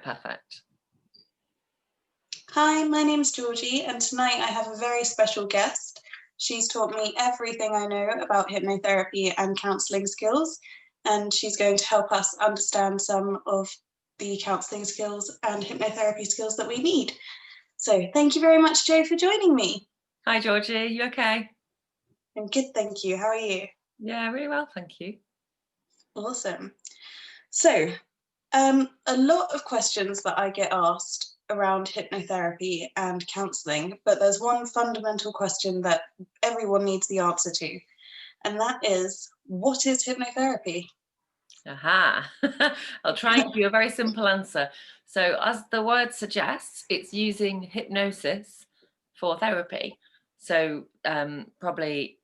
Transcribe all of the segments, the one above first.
Perfect. Hi, my name's Georgie, and tonight I have a very special guest. She's taught me everything I know about hypnotherapy and counselling skills, and she's going to help us understand some of the counselling skills and hypnotherapy skills that we need. So thank you very much, Jo, for joining me. Hi, Georgie. You okay? I'm good, thank you. How are you? Yeah, really well, thank you. Awesome. So, a lot of questions that I get asked around hypnotherapy and counselling, but there's one fundamental question that everyone needs the answer to, and that is, what is hypnotherapy? Aha. I'll try and give you a very simple answer. So, as the word suggests, it's using hypnosis for therapy. So, probably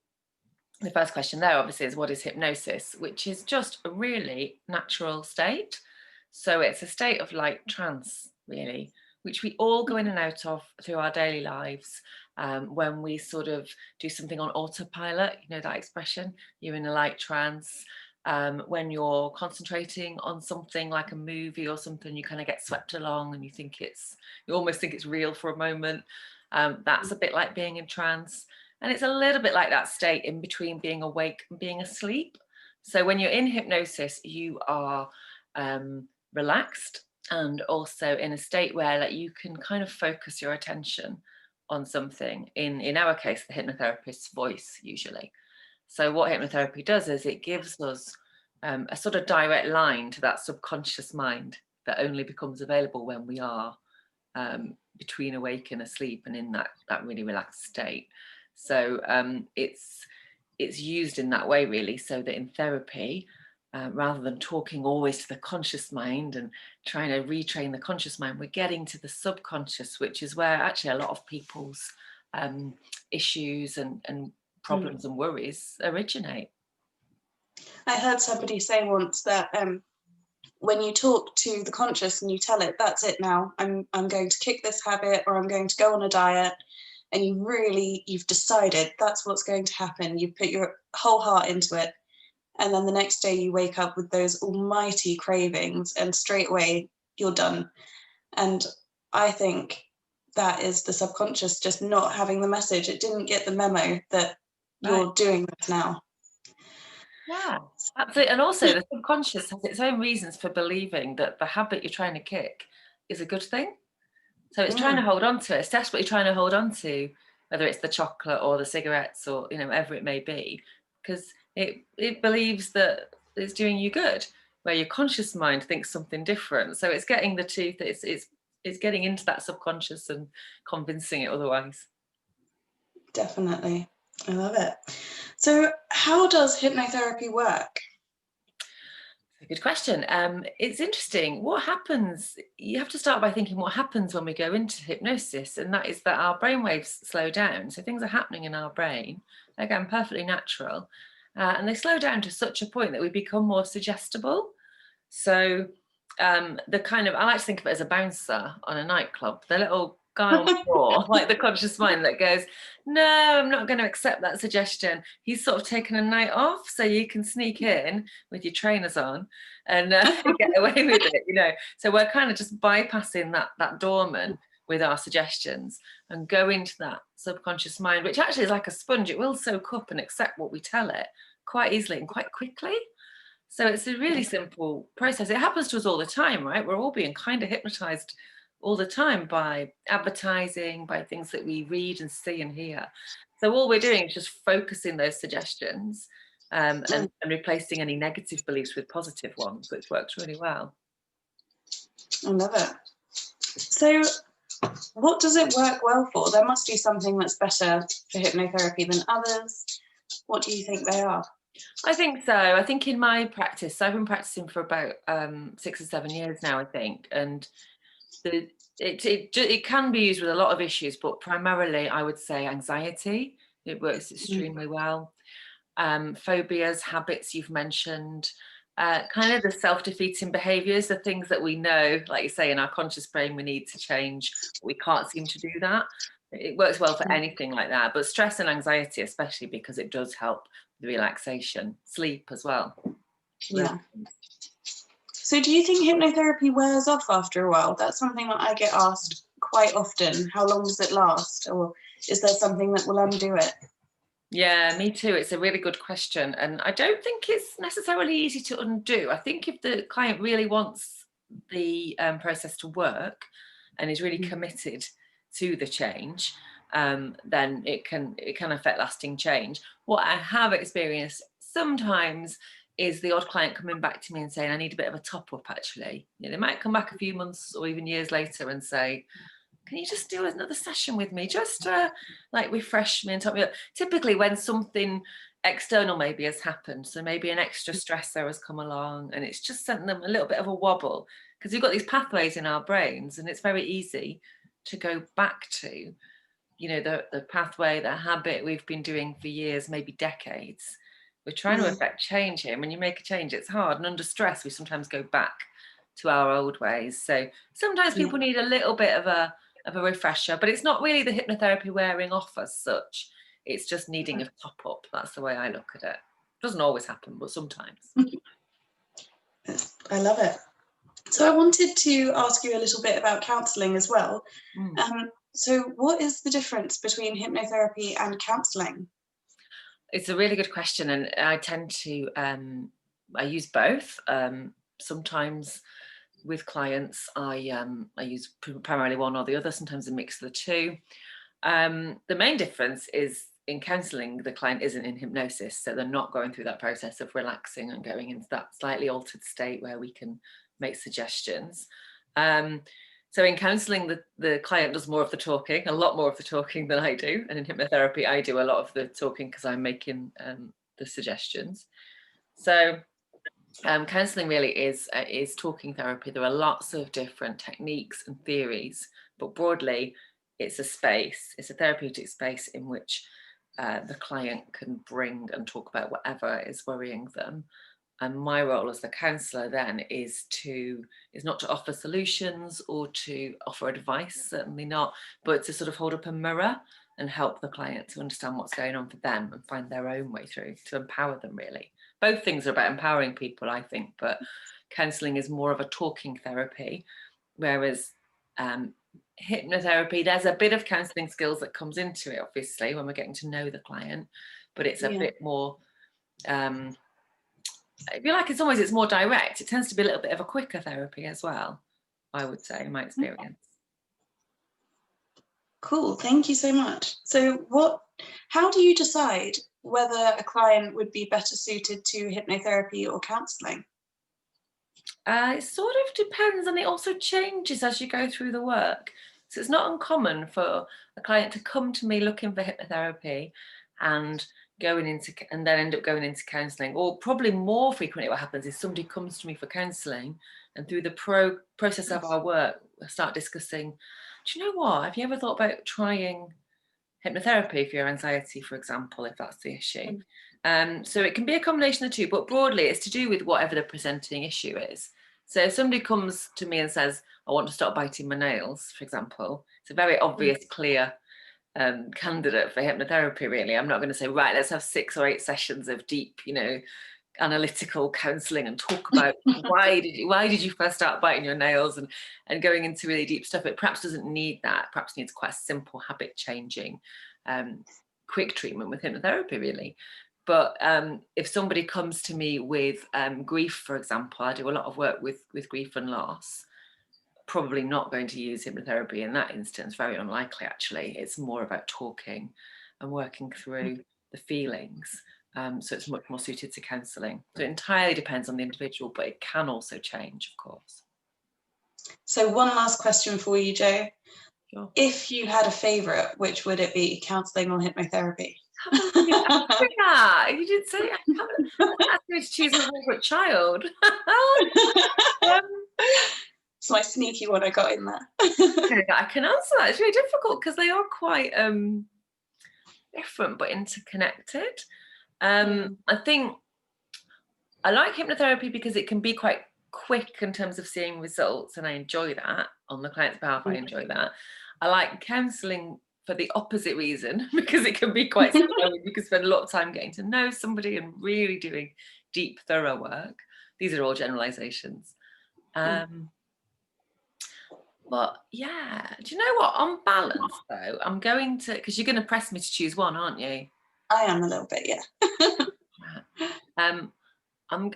the first question there, obviously, is what is hypnosis, which is just a really natural state. So, it's a state of like trance, really, which we all go in and out of through our daily lives. When we sort of do something on autopilot, you know that expression, you're in a light trance. When you're concentrating on something like a movie or something, you kind of get swept along and you almost think it's real for a moment. That's a bit like being in trance. And it's a little bit like that state in between being awake and being asleep. So when you're in hypnosis, you are relaxed and also in a state where like, you can kind of focus your attention on something. In our case, the hypnotherapist's voice, usually. So what hypnotherapy does is it gives us a sort of direct line to that subconscious mind that only becomes available when we are between awake and asleep and in that really relaxed state. So it's used in that way, really, so that in therapy, rather than talking always to the conscious mind and trying to retrain the conscious mind, we're getting to the subconscious, which is where actually a lot of people's issues and problems and worries originate. I heard somebody say once that when you talk to the conscious and you tell it, that's it now, I'm going to kick this habit, or I'm going to go on a diet, and you've decided that's what's going to happen. You've put your whole heart into it. And then the next day you wake up with those almighty cravings and straight away you're done. And I think that is the subconscious just not having the message. It didn't get the memo that you're doing this now. Yeah, absolutely. And also the subconscious has its own reasons for believing that the habit you're trying to kick is a good thing. So it's trying to hold on to it. It's desperately trying to hold on to, whether it's the chocolate or the cigarettes or, you know, whatever it may be, because it believes that it's doing you good, where your conscious mind thinks something different. So it's getting the two, it's getting into that subconscious and convincing it otherwise. Definitely. I love it. So how does hypnotherapy work? A good question. It's interesting. What happens? You have to start by thinking what happens when we go into hypnosis, and that is that our brainwaves slow down. So things are happening in our brain, again, perfectly natural, and they slow down to such a point that we become more suggestible. So the kind of, I like to think of it as a bouncer on a nightclub. The little guy on the floor, like the conscious mind that goes, no, I'm not going to accept that suggestion. He's sort of taken a night off, so you can sneak in with your trainers on and get away with it, you know. So we're kind of just bypassing that doorman with our suggestions and go into that subconscious mind, which actually is like a sponge. It will soak up and accept what we tell it quite easily and quite quickly. So it's a really simple process. It happens to us all the time, right? We're all being kind of hypnotized all the time by advertising, by things that we read and see and hear. So all we're doing is just focusing those suggestions and replacing any negative beliefs with positive ones, which works really well. I love it. So what does it work well for? There must be something that's better for hypnotherapy than others. What do you think they are? I think so. I think in my practice, I've been practicing for about 6 or 7 years now, I think, and it can be used with a lot of issues, but primarily I would say anxiety. It works extremely well. Phobias, habits you've mentioned, kind of the self-defeating behaviours, the things that we know, like you say, in our conscious brain we need to change, but we can't seem to do that. It works well for anything like that, but stress and anxiety especially, because it does help the relaxation, sleep as well. Yeah. So do you think hypnotherapy wears off after a while? That's something that I get asked quite often. How long does it last? Or is there something that will undo it? Yeah, me too. It's a really good question. And I don't think it's necessarily easy to undo. I think if the client really wants the process to work and is really committed to the change, then it can affect lasting change. What I have experienced sometimes is the odd client coming back to me and saying, I need a bit of a top up actually. They might come back a few months or even years later and say, can you just do another session with me? Just like refresh me and top me up. Typically when something external maybe has happened, so maybe an extra stressor has come along and it's just sent them a little bit of a wobble, because we've got these pathways in our brains and it's very easy to go back to, the pathway, the habit we've been doing for years, maybe decades. We're trying to affect change here. When you make a change, it's hard. And under stress, we sometimes go back to our old ways. So sometimes people need a little bit of a refresher, but it's not really the hypnotherapy wearing off as such. It's just needing a top up. That's the way I look at it. Doesn't always happen, but sometimes. I love it. So I wanted to ask you a little bit about counselling as well. So what is the difference between hypnotherapy and counselling? It's a really good question, and I tend to I use both. Sometimes with clients, I use primarily one or the other. Sometimes a mix of the two. The main difference is in counselling, the client isn't in hypnosis, so they're not going through that process of relaxing and going into that slightly altered state where we can make suggestions. So in counselling, the client does more of the talking, a lot more of the talking than I do. And in hypnotherapy, I do a lot of the talking because I'm making the suggestions. So counselling really is talking therapy. There are lots of different techniques and theories, but broadly, it's a space, it's a therapeutic space in which the client can bring and talk about whatever is worrying them. And my role as the counsellor then is not to offer solutions or to offer advice, certainly not, but to sort of hold up a mirror and help the client to understand what's going on for them and find their own way through, to empower them really. Both things are about empowering people, I think, but counselling is more of a talking therapy, whereas hypnotherapy, there's a bit of counselling skills that comes into it, obviously, when we're getting to know the client, but it's a bit more... I feel like it's more direct. It tends to be a little bit of a quicker therapy as well, I would say, in my experience. Cool, thank you so much. So how do you decide whether a client would be better suited to hypnotherapy or counselling? It sort of depends, and it also changes as you go through the work. So it's not uncommon for a client to come to me looking for hypnotherapy and then end up going into counselling. Or probably more frequently what happens is somebody comes to me for counselling, and through the process of our work, I start discussing, do you know what, have you ever thought about trying hypnotherapy for your anxiety, for example, if that's the issue? So it can be a combination of the two, but broadly it's to do with whatever the presenting issue is. So if somebody comes to me and says, I want to stop biting my nails, for example, it's a very obvious, clear candidate for hypnotherapy, really. I'm not going to say, right, let's have 6 or 8 sessions of deep, analytical counselling and talk about why did you first start biting your nails and going into really deep stuff. It perhaps doesn't need that. Perhaps needs quite a simple habit changing, quick treatment with hypnotherapy, really. But if somebody comes to me with grief, for example, I do a lot of work with grief and loss. Probably not going to use hypnotherapy in that instance, very unlikely actually. It's more about talking and working through the feelings. So it's much more suited to counselling. So it entirely depends on the individual, but it can also change, of course. So one last question for you, Jo. Sure. If you had a favourite, which would it be, counselling or hypnotherapy? You did say I haven't asked me to choose my favourite child. It's my sneaky one I got in there. I can answer that. It's really difficult because they are quite different but interconnected. I think I like hypnotherapy because it can be quite quick in terms of seeing results, and I enjoy that. On the client's behalf, I enjoy that. I like counselling for the opposite reason, because it can be quite slow. You can spend a lot of time getting to know somebody and really doing deep, thorough work. These are all generalizations. But yeah, do you know what? On balance, though, I'm going to, because you're going to press me to choose one, aren't you? I am a little bit, yeah. I'm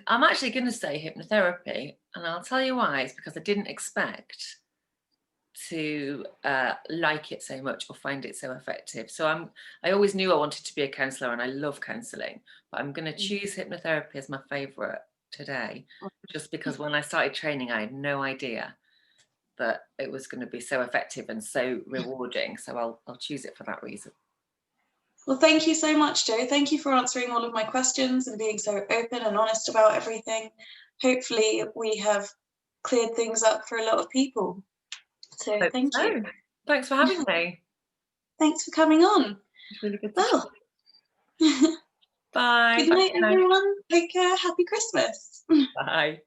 actually going to say hypnotherapy, and I'll tell you why. It's because I didn't expect to like it so much or find it so effective. So I always knew I wanted to be a counsellor, and I love counselling, but I'm going to choose hypnotherapy as my favourite today, just because when I started training, I had no idea that it was going to be so effective and so rewarding. So I'll choose it for that reason. Well, thank you so much, Jo. Thank you for answering all of my questions and being so open and honest about everything. Hopefully we have cleared things up for a lot of people. So Hope thank so. you. Thanks for having me. Thanks for coming on. It's really good to Well, Bye. good night, everyone. Take care. Happy Christmas. Bye.